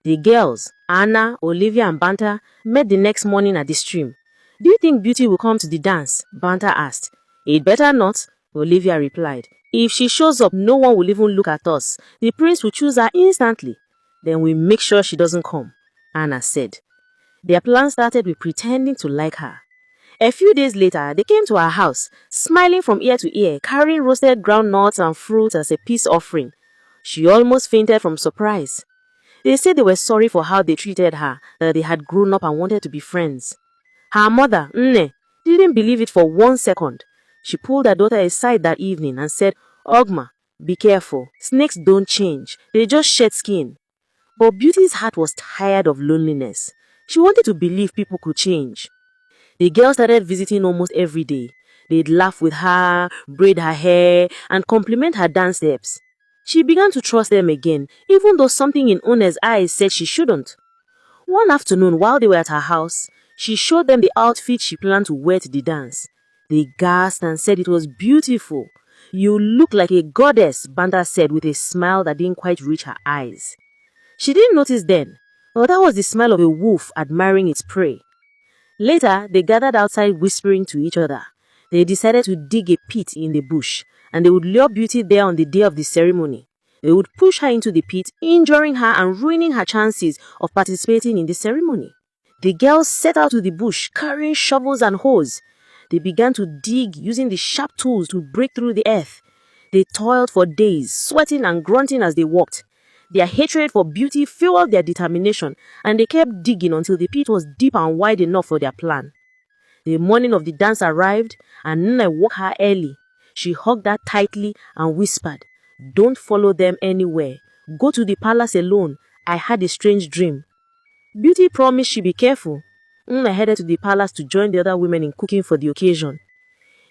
The girls, Anna, Olivia and Banta, met the next morning at the stream. "Do you think Beauty will come to the dance?" Banta asked. "It better not," Olivia replied. "If she shows up, no one will even look at us. The prince will choose her instantly. Then we make sure she doesn't come," Anna said. Their plan started with pretending to like her. A few days later, they came to her house, smiling from ear to ear, carrying roasted groundnuts and fruit as a peace offering. She almost fainted from surprise. They said they were sorry for how they treated her, that they had grown up and wanted to be friends. Her mother, Nne, didn't believe it for 1 second. She pulled her daughter aside that evening and said, "Ogma, be careful. Snakes don't change. They just shed skin." But Beauty's heart was tired of loneliness. She wanted to believe people could change. The girl started visiting almost every day. They'd laugh with her, braid her hair, and compliment her dance steps. She began to trust them again, even though something in Une's eyes said she shouldn't. One afternoon, while they were at her house, she showed them the outfit she planned to wear to the dance. They gasped and said it was beautiful. "You look like a goddess," Banta said with a smile that didn't quite reach her eyes. She didn't notice then, but that was the smile of a wolf admiring its prey. Later, they gathered outside whispering to each other. They decided to dig a pit in the bush, and they would lure Beauty there on the day of the ceremony. They would push her into the pit, injuring her and ruining her chances of participating in the ceremony. The girls set out to the bush, carrying shovels and hoes. They began to dig using the sharp tools to break through the earth. They toiled for days, sweating and grunting as they walked. Their hatred for Beauty fueled their determination, and they kept digging until the pit was deep and wide enough for their plan. The morning of the dance arrived, and Nne woke her early. She hugged her tightly and whispered, "Don't follow them anywhere. Go to the palace alone. I had a strange dream." Beauty promised she'd be careful. Nne headed to the palace to join the other women in cooking for the occasion.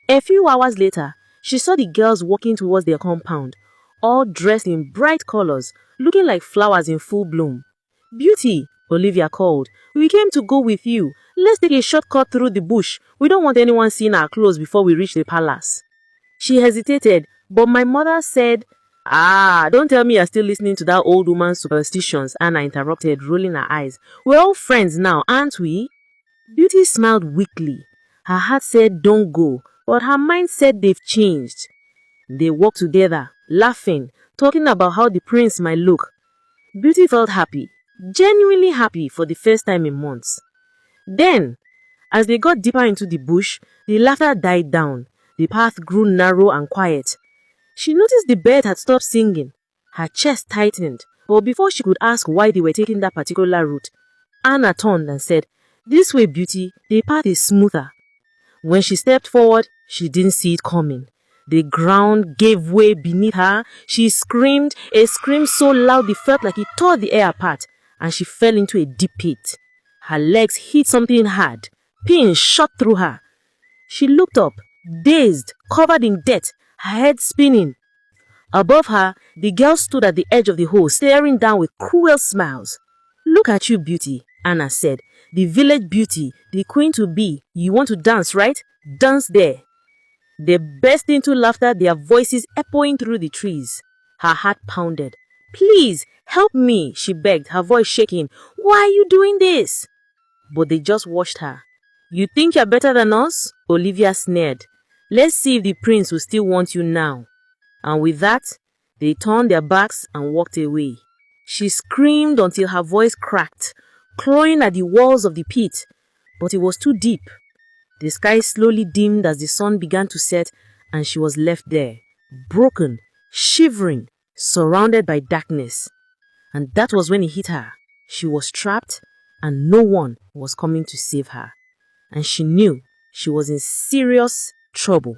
A few hours later, she saw the girls walking towards their compound, all dressed in bright colors, looking like flowers in full bloom. "Beauty," Olivia called, "we came to go with you. Let's take a shortcut through the bush. We don't want anyone seeing our clothes before we reach the palace." She hesitated, but my mother said, Don't tell me you're still listening to that old woman's superstitions," Anna interrupted, rolling her eyes. "We're all friends now, aren't we?" Beauty smiled weakly. Her heart said, "Don't go," but her mind said they've changed. They walked together, laughing, talking about how the prince might look. Beauty felt happy, genuinely happy for the first time in months. Then, as they got deeper into the bush, the laughter died down. The path grew narrow and quiet. She noticed the bird had stopped singing. Her chest tightened, but before she could ask why they were taking that particular route, Anna turned and said, "This way, Beauty, the path is smoother." When she stepped forward, she didn't see it coming. The ground gave way beneath her. She screamed, a scream so loud it felt like it tore the air apart, and she fell into a deep pit. Her legs hit something hard. Pins shot through her. She looked up, dazed, covered in dirt, her head spinning. Above her, the girl stood at the edge of the hole, staring down with cruel smiles. "Look at you, Beauty," Anna said. "The village beauty, the queen-to-be. You want to dance, right? Dance there." They burst into laughter, their voices echoing through the trees. Her heart pounded. "Please, help me," she begged, her voice shaking. "Why are you doing this?" But they just watched her. "You think you're better than us?" Olivia sneered. "Let's see if the prince will still want you now." And with that, they turned their backs and walked away. She screamed until her voice cracked, clawing at the walls of the pit, but it was too deep. The sky slowly dimmed as the sun began to set, and she was left there, broken, shivering, surrounded by darkness. And that was when it hit her. She was trapped, and no one was coming to save her. And she knew she was in serious trouble.